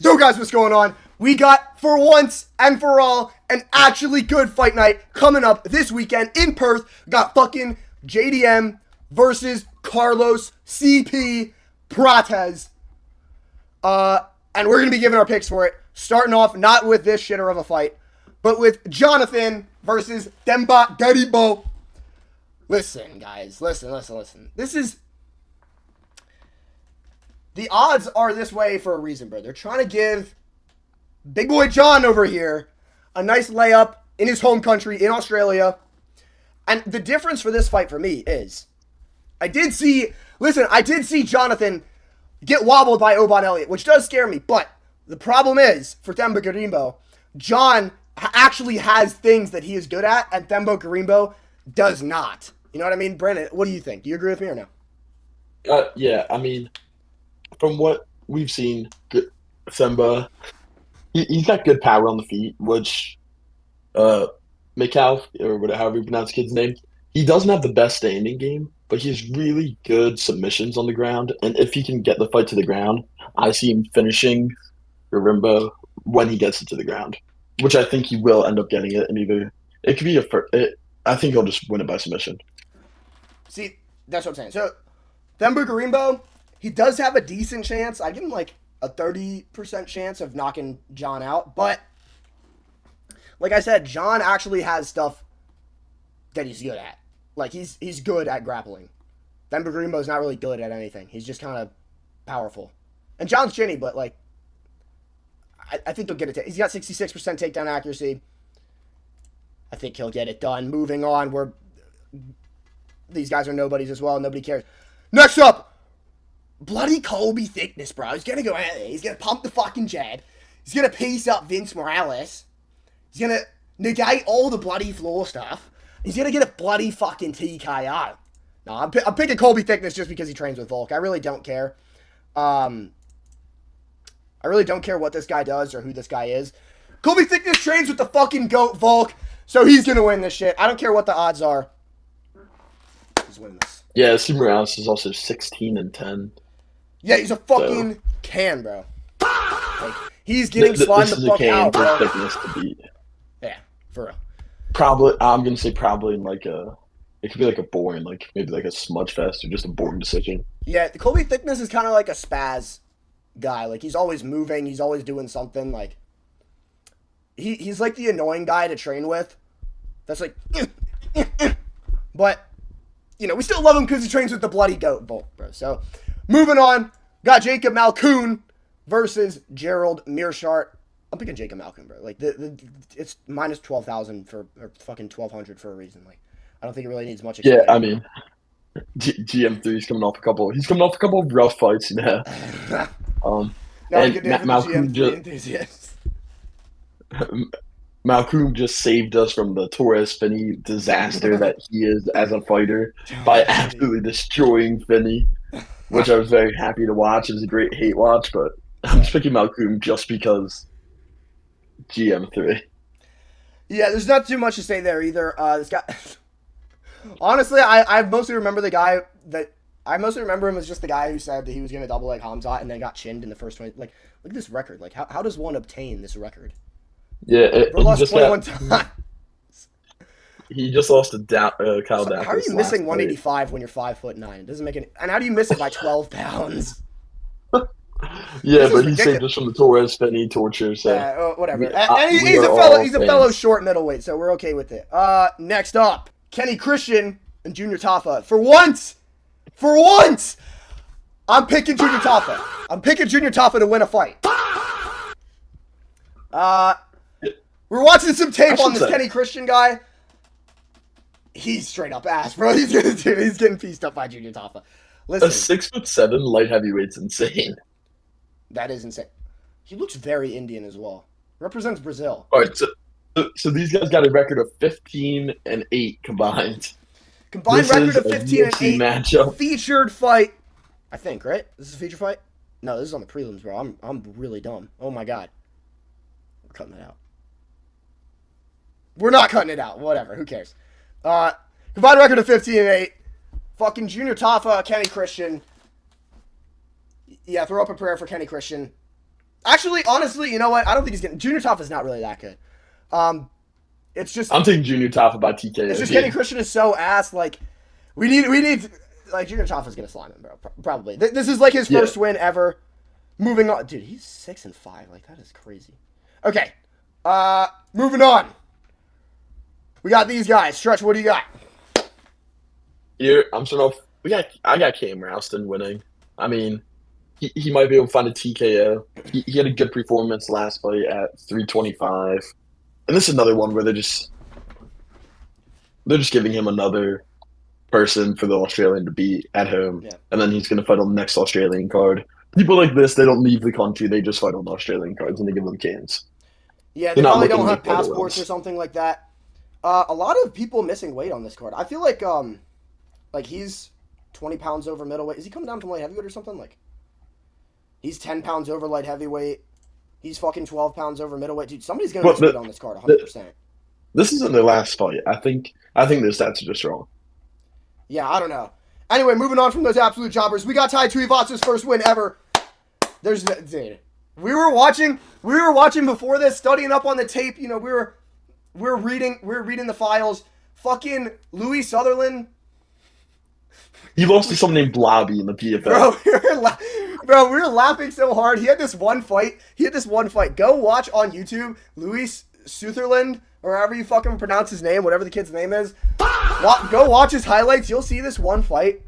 Yo guys, what's going on? We got, for once and for all, an actually good fight night coming up this weekend in Perth. We got fucking JDM versus Carlos CP Prates. And we're going to be giving our picks for it. Starting off not with this shitter of a fight, but with Jonathan versus Demba Garibo. Listen, guys. Listen. This is... The odds are this way for a reason, bro. They're trying to give big boy John over here a nice layup in his home country, in Australia. And the difference for this fight for me is, I did see Jonathan get wobbled by Oban Elliott, which does scare me. But the problem is, for Themba Gorimbo, John actually has things that he is good at, and Themba Gorimbo does not. You know what I mean? Brandon, what do you think? Do you agree with me or no? Yeah, I mean, from what we've seen, Themba, he's got good power on the feet, which Mikal, or whatever, however you pronounce the kid's name, he doesn't have the best standing game, but he has really good submissions on the ground. And if he can get the fight to the ground, I see him finishing Gorimbo when he gets it to the ground, which I think he will end up getting it. And either it could be I think he'll just win it by submission. See, that's what I'm saying. So, Themba Gorimbo, he does have a decent chance. I give him like a 30% chance of knocking John out. But, like I said, John actually has stuff that he's good at. Like, he's good at grappling. Themba Gorimbo's not really good at anything. He's just kind of powerful. And John's chinny, but, like, I think he'll get it. He's got 66% takedown accuracy. I think he'll get it done. Moving on, these guys are nobodies as well. Nobody cares. Next up, bloody Colby Thickness, bro. He's going to go out there. He's going to pump the fucking jab. He's going to piece up Vince Morales. He's going to negate all the bloody floor stuff. He's going to get a bloody fucking TKO. No, I'm picking Colby Thickness just because he trains with Volk. I really don't care. I really don't care what this guy does or who this guy is. Colby Thickness trains with the fucking GOAT Volk, so he's going to win this shit. I don't care what the odds are. He's winning this. Yeah, Steve Morales is also 16-10. Yeah, he's a fucking can, bro. Like, he's getting slimed the fuck out, bro. Thickness to beat. Yeah, for real. Probably, I'm gonna say probably in like it could be like a boring, like maybe like a smudge fest or just a boring decision. Yeah, the Colby Thickness is kind of like a spaz guy. Like, he's always moving, he's always doing something. Like, he's like the annoying guy to train with. That's like, but you know, we still love him because he trains with the bloody GOAT Volk, bro. So, moving on, got Jacob Malkoun versus Gerald Mearshart. I'm picking Jacob Malkoun, bro. Like, it's minus 12,000 or fucking 1,200 for a reason. Like, I don't think it really needs much. Yeah, I mean, GM3's coming off a couple. He's coming off a couple of rough fights, you know. And Malkoun Malkoun just saved us from the Torres Finney disaster that he is as a fighter by absolutely destroying Finney, which I was very happy to watch. It was a great hate watch, but I'm just picking Malkoun just because GM3. Yeah, there's not too much to say there either. This guy, honestly, I mostly remember him as just the guy who said that he was going to double leg Hamzat and then got chinned in the first 20. Like, look at this record. Like, how does one obtain this record? Yeah, he lost 21 times. He just lost to Kyle Dacus. How are you missing 185 when you're 5'9"? It doesn't make any. And how do you miss it by 12 pounds? Yeah, but he saved us from the Torres Finney torture. So whatever. And he's a fellow short middleweight, so we're okay with it. Next up, Kenny Christian and Junior Tafa. For once, I'm picking Junior Tafa. I'm picking Junior Tafa to win a fight. We're watching some tape on this Kenny Christian guy. He's straight up ass, bro. He's getting pieced up by Junior Tafa. Listen, a 6'7" light heavyweight's insane. That is insane. He looks very Indian as well. Represents Brazil. All right, so these guys got a record of 15-8 combined. Combined record of 15-8 matchup. Featured fight. I think, right? This is a feature fight? No, this is on the prelims, bro. I'm really dumb. Oh my god. We're cutting that out. We're not cutting it out. Whatever. Who cares? Combined record of 15-8. Fucking Junior Tafa, Kenny Christian. Yeah, throw up a prayer for Kenny Christian. Actually, honestly, you know what? I don't think he's getting. Junior Top is not really that good. Um, it's just I'm taking Junior Top by it's TKO just Kenny here. Christian is so ass. Like we need like Junior Top is gonna slime him, bro. Probably. This is like his Yeah. first win ever. Moving on, dude. He's 6-5. Like that is crazy. Okay. Moving on. We got these guys. Stretch. What do you got? Here, I'm starting off. I got Cam Rouston winning. I mean, he might be able to find a TKO. He had a good performance last fight at 325. And this is another one where they're just giving him another person for the Australian to beat at home, Yeah. and then he's going to fight on the next Australian card. People like this, they don't leave the country; they just fight on the Australian cards, and they give them cans. Yeah, They're they not probably looking don't to have make title passports or runs. something like that. A lot of people missing weight on this card. I feel like he's 20 pounds over middleweight. Is he coming down from light heavyweight or something? Like he's 10 pounds over light heavyweight. He's fucking 12 pounds over middleweight. Dude, somebody's gonna But miss weight on this card the 100%. this isn't their last fight. I think their stats are just wrong. Yeah, I don't know. Anyway, moving on from those absolute jobbers, we got Tai Tuivasa's first win ever. There's dude. We were watching before this, studying up on the tape. You know, we were reading the files. Fucking Louis Sutherland, He lost to someone named Blobby in the PFL. bro. We were laughing so hard. He had this one fight. Go watch on YouTube, Louis Sutherland, or however you fucking pronounce his name, whatever the kid's name is. Go watch his highlights. You'll see this one fight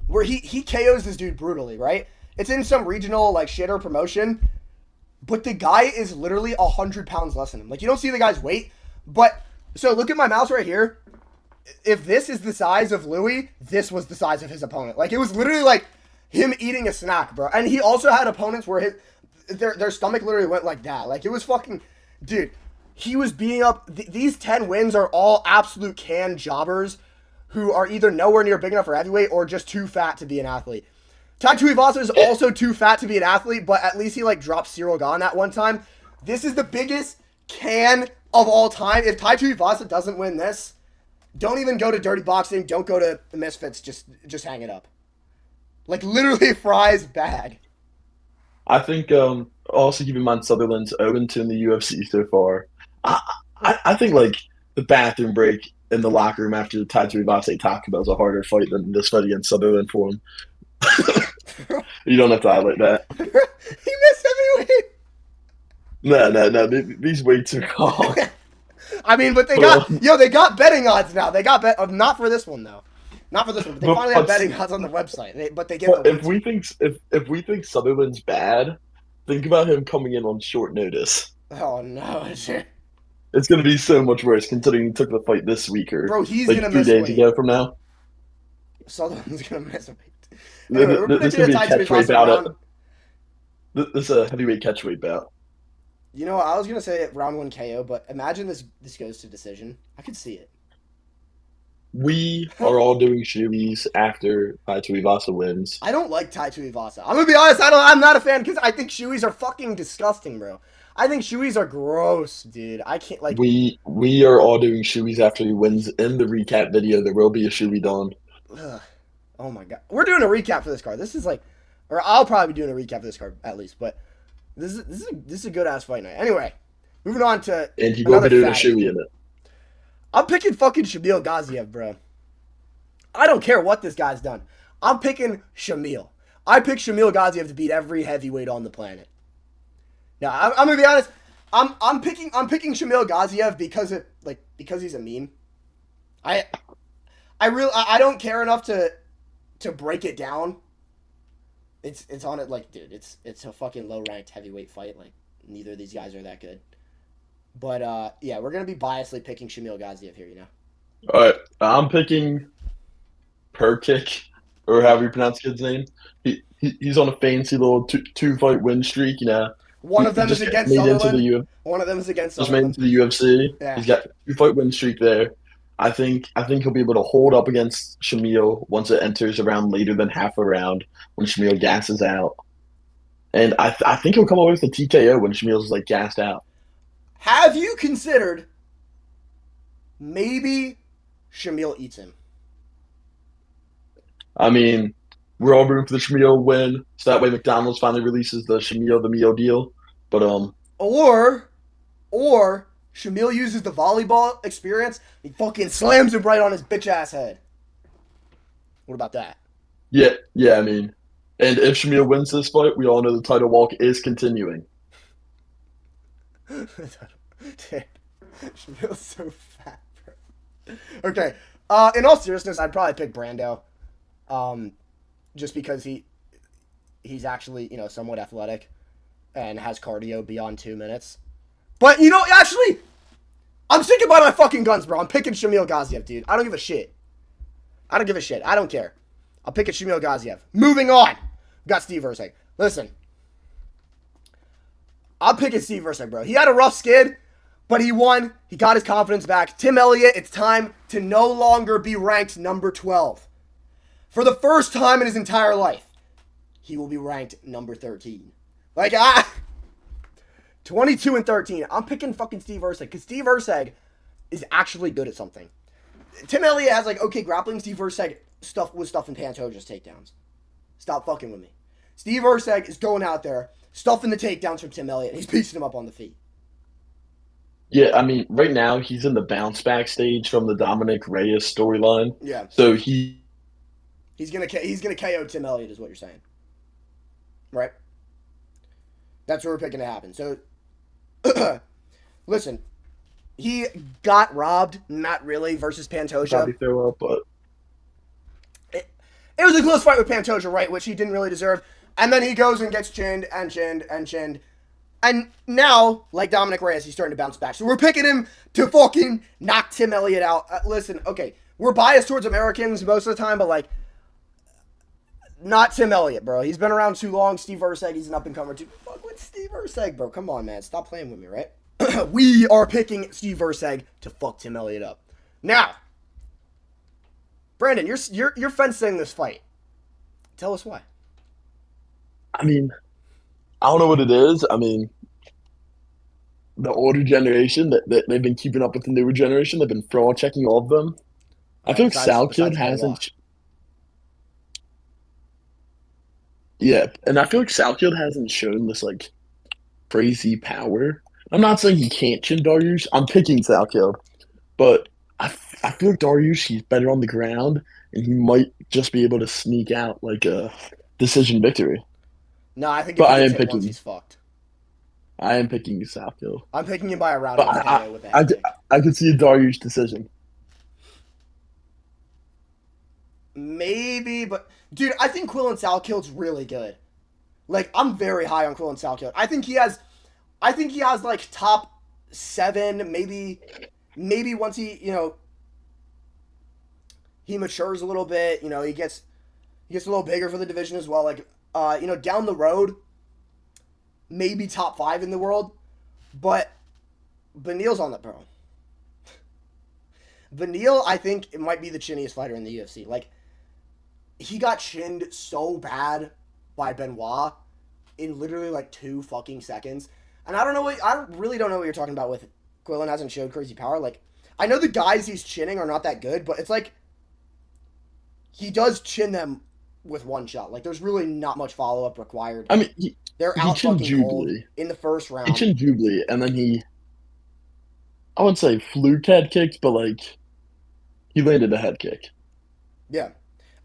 where he KOs this dude brutally, right? It's in some regional like shitter promotion, but the guy is literally 100 pounds less than him. Like you don't see the guy's weight, but so look at my mouse right here. If this is the size of Louis, this was the size of his opponent. Like it was literally like him eating a snack, bro. And he also had opponents where their stomach literally went like that. Like it was fucking, dude. He was beating up. These 10 wins are all absolute can jobbers who are either nowhere near big enough for heavyweight or just too fat to be an athlete. Tai Tuivasa is also too fat to be an athlete, but at least he like dropped Cyril Gahn that one time. This is the biggest can of all time. If Tai Tuivasa doesn't win this, don't even go to Dirty Boxing. Don't go to the Misfits. Just hang it up. Like literally fries bag. I think also keep in mind Sutherland's 0-2 in the UFC so far. I, I think like the bathroom break in the locker room after the Tai Tuivasa Taco Bell is a harder fight than this fight against Sutherland for him. You don't have to highlight that. He missed heavyweight. No. These weights are wrong. I mean, but they Well, got betting odds now. They got not for this one though. Not for this one. But they finally have betting odds on the website. But they get the but if weights. we think Sutherland's bad, think about him coming in on short notice. Oh no, It's going to be so much worse considering he took the fight this week or bro, he's like gonna three miss days weight. ago from now. Sutherland's gonna miss weight. Anyway, we're This is predicting a going to be a Tai catchweight Tuivasa bout. round. This is a heavyweight catchweight bout. You know, I was gonna say round 1 KO, but imagine this goes to decision. I could see it. We are all doing shoeies after Tai Tuivasa wins. I don't like Tai Tuivasa. I'm gonna be honest. I'm not a fan because I think shoeies are fucking disgusting, bro. I think shoeies are gross, dude. I can't like. We are all doing shoeies after he wins. In the recap video, there will be a shoey done. Ugh. Oh my god, we're doing a recap for this card. This is like, or I'll probably be doing a recap for this card at least. But this is a good ass fight night. Anyway, moving on to And he will another be doing a fatty. shoey in it. I'm picking fucking Shamil Gaziev, bro. I don't care what this guy's done. I'm picking Shamil. I pick Shamil Gaziev to beat every heavyweight on the planet. Now, I'm gonna be honest. I'm picking Shamil Gaziev because he's a meme. I don't care enough to break it down. It's on it like, dude, it's a fucking low ranked heavyweight fight. Like neither of these guys are that good. But yeah, we're gonna be biasly picking Shamil Gaziev here, you know. All right, I'm picking Perkic, or however you pronounce the kid's name. He's on a fancy little two fight win streak. You know, One he of them is just against made into Sutherland. the One of them is against just made Sutherland. into the UFC. Yeah. He's got 2 fight win streak there. I think he'll be able to hold up against Shamil once it enters around later than half a round when Shamil gasses out. And I think he'll come away with a TKO when Shamil's like gassed out. Have you considered maybe Shamil eats him? I mean, we're all rooting for the Shamil win, so that way McDonald's finally releases the Shamil the Mio deal. But Or, or Shamil uses the volleyball experience. He fucking slams him right on his bitch ass head. What about that? yeah. I mean, and if Shamil wins this fight, we all know the title walk is continuing. Dude, Shamil's so fat, bro. Okay. In all seriousness, I'd probably pick Brando. Just because he's actually, somewhat athletic and has cardio beyond 2 minutes. But, actually, I'm sticking by my fucking guns, bro. I'm picking Shamil Gaziev, dude. I don't give a shit. I don't care. I'll pick it Shamil Gaziev. Moving on. Got Steve Erceg. Listen. I'm picking Steve Erceg, bro. He had a rough skid, but he won. He got his confidence back. Tim Elliott, it's time to no longer be ranked number 12. For the first time in his entire life, he will be ranked number 13. 22 and 13. I'm picking fucking Steve Erceg because Steve Erceg is actually good at something. Tim Elliott has okay grappling. Steve Erceg was stuffing Pantoja's takedowns. Stop fucking with me. Steve Erceg is going out there stuffing the takedowns from Tim Elliott. He's piecing him up on the feet. Yeah, I mean, right now he's in the bounce back stage from the Dominic Reyes storyline. Yeah. So he's gonna KO Tim Elliott, is what you're saying, right? That's what we're picking to happen. So, listen, he got robbed, not really, versus Pantoja. Probably throw up, but it was a close fight with Pantoja, right? Which he didn't really deserve. And then he goes and gets chinned and chinned and chinned. And now, like Dominic Reyes, he's starting to bounce back. So we're picking him to fucking knock Tim Elliott out. Listen, okay, we're biased towards Americans most of the time, but not Tim Elliott, bro. He's been around too long. Steve Erceg, he's an up-and-comer too. Fuck with Steve Erceg, bro. Come on, man. Stop playing with me, right? We are picking Steve Erceg to fuck Tim Elliott up. Now, Brandon, you're fencing this fight. Tell us why. I mean, I don't know what it is. I mean, the older generation that they've been keeping up with the newer generation. They've been fraud checking all of them. I feel like Sal Kid hasn't. Yeah, and I feel like Sal Kid hasn't shown this crazy power. I'm not saying he can't chin Dariush. I'm picking Sal Kid, but I feel like Dariush, he's better on the ground, and he might just be able to sneak out a decision victory. No, I think if he gets hit once, he's fucked. I am picking Sal Kid. I'm picking him by a round of KO with that. I could see a Dariush decision. Maybe, but dude, I think Quillan Salkild's really good. I'm very high on Quillan Salkild. I think he has top 7, maybe once he he matures a little bit, he gets a little bigger for the division as well. Down the road, maybe top 5 in the world, but Beneil's on that, bro. Beneil, I think it might be the chinniest fighter in the UFC. He got chinned so bad by Benoit in literally 2 fucking seconds. And I really don't know what you're talking about with Quillan hasn't showed crazy power. I know the guys he's chinning are not that good, but it's he does chin them with one shot. There's really not much follow-up required. I mean, they're out fucking cold in the first round. He chinned Jubilee, and then I wouldn't say fluke head kicked, but he landed a head kick. Yeah.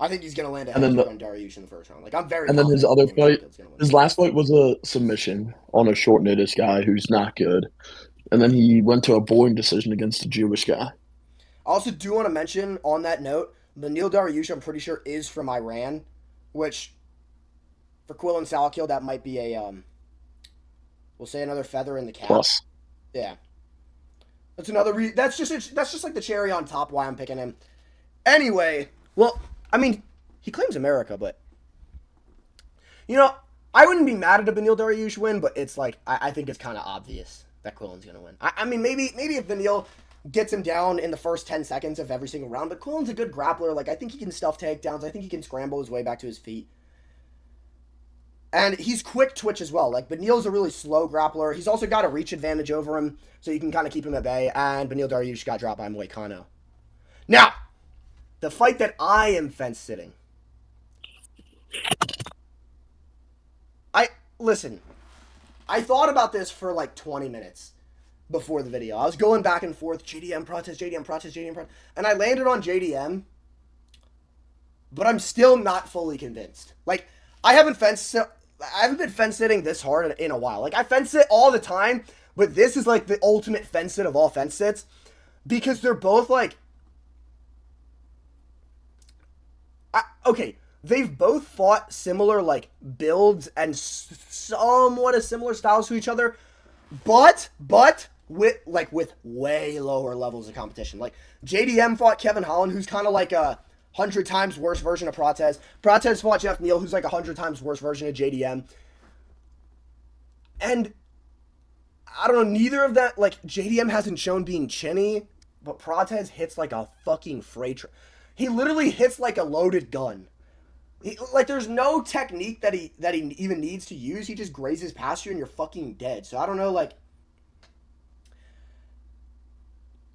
I think he's going to land a head kick on Dariush in the first round. I'm very. And then his other fight, his last fight was a submission on a short notice guy who's not good. And then he went to a boring decision against a Jewish guy. I also do want to mention on that note, Beneil Dariush, I'm pretty sure, is from Iran, which for Quillan Salkild, that might be we'll say another feather in the cap. Plus. Yeah. That's another that's just the cherry on top why I'm picking him. Anyway, well, I mean, he claims America, but I wouldn't be mad at a Beneil Dariush win, but it's I think it's kind of obvious that Quillan's gonna win. I mean, maybe if Beneil gets him down in the first 10 seconds of every single round, but Quillan's a good grappler. I think he can stuff takedowns. I think he can scramble his way back to his feet. And he's quick twitch as well. Beneil's a really slow grappler. He's also got a reach advantage over him, so you can kind of keep him at bay. And Beneil Dariush got dropped by Moicano. Now, the fight that I am fence sitting. I listen. I thought about this for like 20 minutes before the video. I was going back and forth, JDM protest, JDM protest, JDM protest, and I landed on JDM, but I'm still not fully convinced. Like I haven't been fence sitting this hard in a while. Like I fence sit all the time, but this is like the ultimate fence sit of all fence sits because they're both like okay, they've both fought similar like builds and somewhat a similar styles to each other, but with way lower levels of competition. Like JDM fought Kevin Holland, who's kind of like a 100 times worse version of Protez. Protez fought Jeff Neal, who's like 100 times worse version of JDM. And I don't know, neither of that, like JDM hasn't shown being chinny, but Protez hits like a fucking freight train. He literally hits like a loaded gun. Like there's no technique that he even needs to use. He just grazes past you and you're fucking dead. So I don't know, like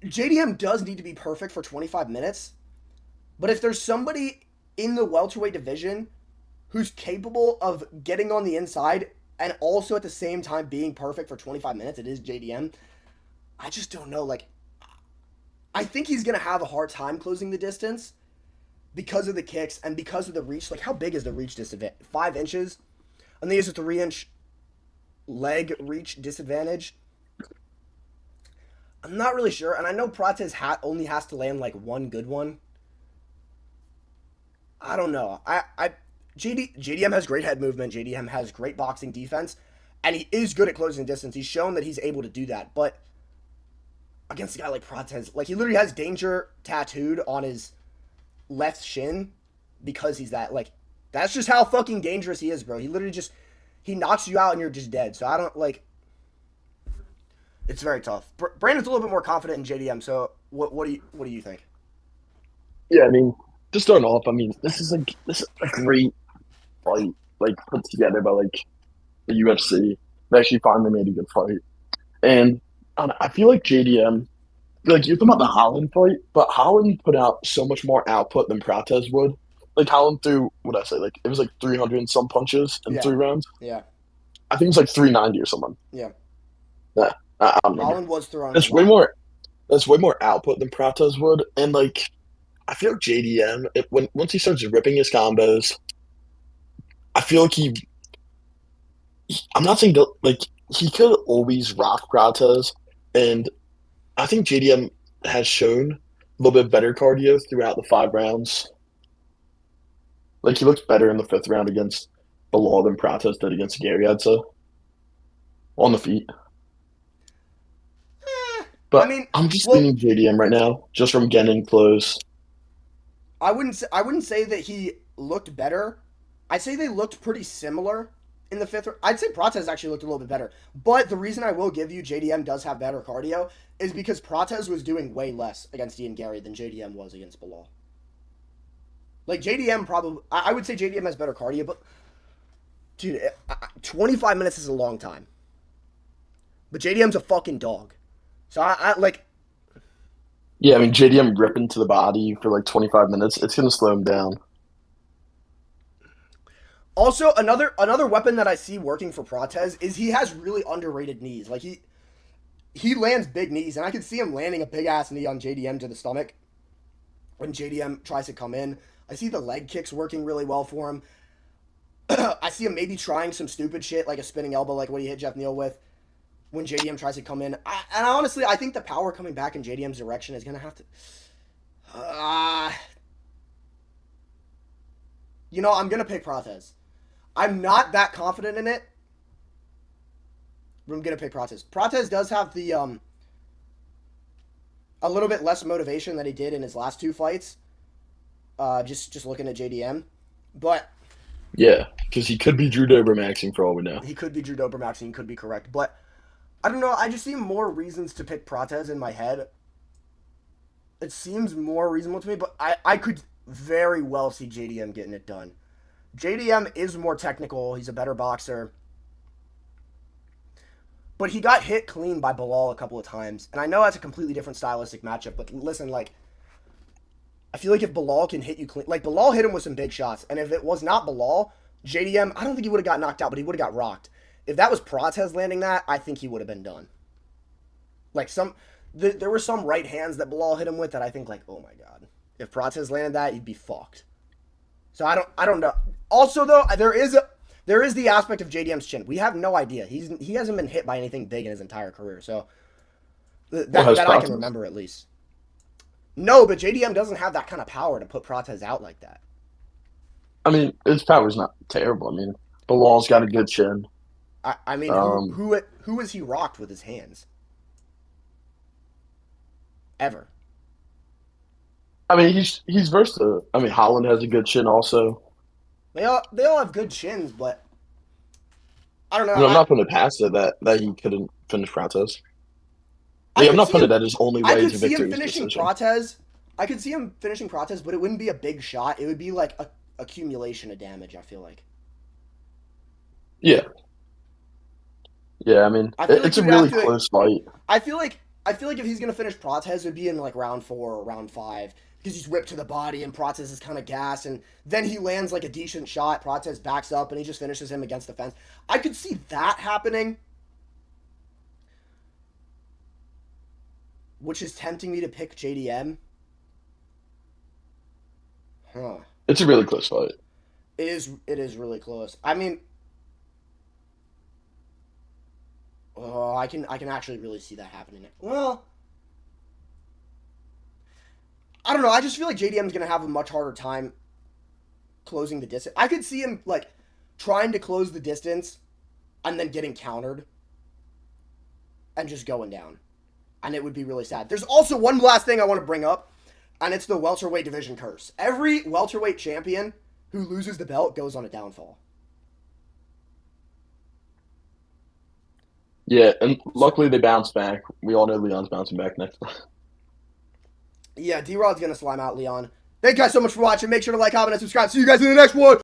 JDM does need to be perfect for 25 minutes, but if there's somebody in the welterweight division who's capable of getting on the inside and also at the same time being perfect for 25 minutes, it is JDM. I just don't know. Like, I think he's going to have a hard time closing the distance because of the kicks and because of the reach. Like, how big is the reach disadvantage? 5 inches? I think it's a 3-inch leg reach disadvantage. I'm not really sure, and I know Protez only has to land like one good one. I don't know. JDM has great head movement. JDM has great boxing defense, and he is good at closing distance. He's shown that he's able to do that, but against a guy like Protez, like he literally has danger tattooed on his left shin because he's that like that's just how fucking dangerous he is, bro. He literally just he knocks you out and you're just dead. So I don't like. It's very tough. Brandon's a little bit more confident in JDM. So what do you think? Yeah, I mean, just starting off, I mean, this is a great fight, like put together by like the UFC. They actually finally made a good fight, and I feel like JDM, like you're talking about the Holland fight, but Holland put out so much more output than Protez would. Like Holland threw, what I say, like it was like 300 and some punches in Yeah, 3 rounds. yeah, I think it was like 390 or something. yeah. Yeah, I don't remember. Holland was throwing a That's way lot. more. That's way more output than Protez would, and like I feel like JDM, when once he starts ripping his combos, I feel like I'm not saying that like he could always rock Protez, and I think JDM has shown a little bit better cardio throughout the 5 rounds. Like he looked better in the 5th round against Bilal than Protez did against Gary, I'd say, on the feet. I But mean, I'm just well, leaning JDM right now, just from getting close. I wouldn't say that he looked better. I'd say they looked pretty similar in the fifth. I'd say Protez actually looked a little bit better. But the reason I will give you JDM does have better cardio is because Protez was doing way less against Ian Gary than JDM was against Bilal. Like JDM probably, I would say JDM has better cardio, but dude, 25 minutes is a long time. But JDM's a fucking dog. So I like Yeah, I mean JDM ripping to the body for like 25 minutes, it's gonna slow him down. also another weapon that I see working for Protez is he has really underrated knees. Like he lands big knees, and I can see him landing a big ass knee on JDM to the stomach when JDM tries to come in. I see the leg kicks working really well for him. I see him maybe trying some stupid shit like a spinning elbow, like what he hit Jeff Neal with when JDM tries to come in. And honestly, I think the power coming back in JDM's direction is gonna have to. Uh, I'm gonna pick Protez. I'm not that confident in it, but I'm gonna pick Protez. Protez does have the a little bit less motivation than he did in his last 2 fights. Just looking at JDM, but Yeah, because he could be Drew Dober maxing for all we know. he could be Drew Dober Max and he could be correct. But I don't know. I just see more reasons to pick Protez in my head. It seems more reasonable to me, but I could very well see JDM getting it done. JDM is more technical. He's a better boxer. But he got hit clean by Bilal a couple of times. And I know that's a completely different stylistic matchup, but listen, like, I feel like if Bilal can hit you clean, like Bilal hit him with some big shots, and if it was not Bilal, JDM, I don't think he would have got knocked out, but he would have got rocked. If that was Prates landing that, I think he would have been done. Like there were some right hands that Bilal hit him with that I think like, oh my god, if Prates landed that, he'd be fucked. So I don't know. Also though, there is the aspect of JDM's chin. We have no idea. He hasn't been hit by anything big in his entire career, so that I can remember at least. No, but JDM doesn't have that kind of power to put Prates out like that. I mean, his power's not terrible. I mean, Bilal's got a good chin. I mean, who has he rocked with his hands? Ever. I mean, he's versatile. I mean, Holland has a good chin also. They all have good chins, but I don't know. I mean, I'm not putting it past it that he couldn't finish Prates. I I'm not putting him, that his only I way could to see victory him is finishing decision. Prates. I could see him finishing Prates, but it wouldn't be a big shot. It would be like a accumulation of damage, I feel like. Yeah. Yeah, I mean, it's a really to, close fight. I feel like if he's gonna finish Prates, it would be in like round 4 or round 5 because he's whipped to the body and Prates is kind of gassed, and then he lands like a decent shot. Prates backs up and he just finishes him against the fence. I could see that happening, which is tempting me to pick JDM. Huh. It's a really close fight. It is really close. I mean, I can actually really see that happening. Well, I don't know. I just feel like JDM's going to have a much harder time closing the distance. I could see him like trying to close the distance and then getting countered and just going down. And it would be really sad. There's also one last thing I want to bring up, and it's the welterweight division curse. Every welterweight champion who loses the belt goes on a downfall. Yeah, and luckily they bounce back. We all know Leon's bouncing back next. Yeah, D-Rod's going to slime out Leon. Thank you guys so much for watching. Make sure to like, comment, and subscribe. See you guys in the next one.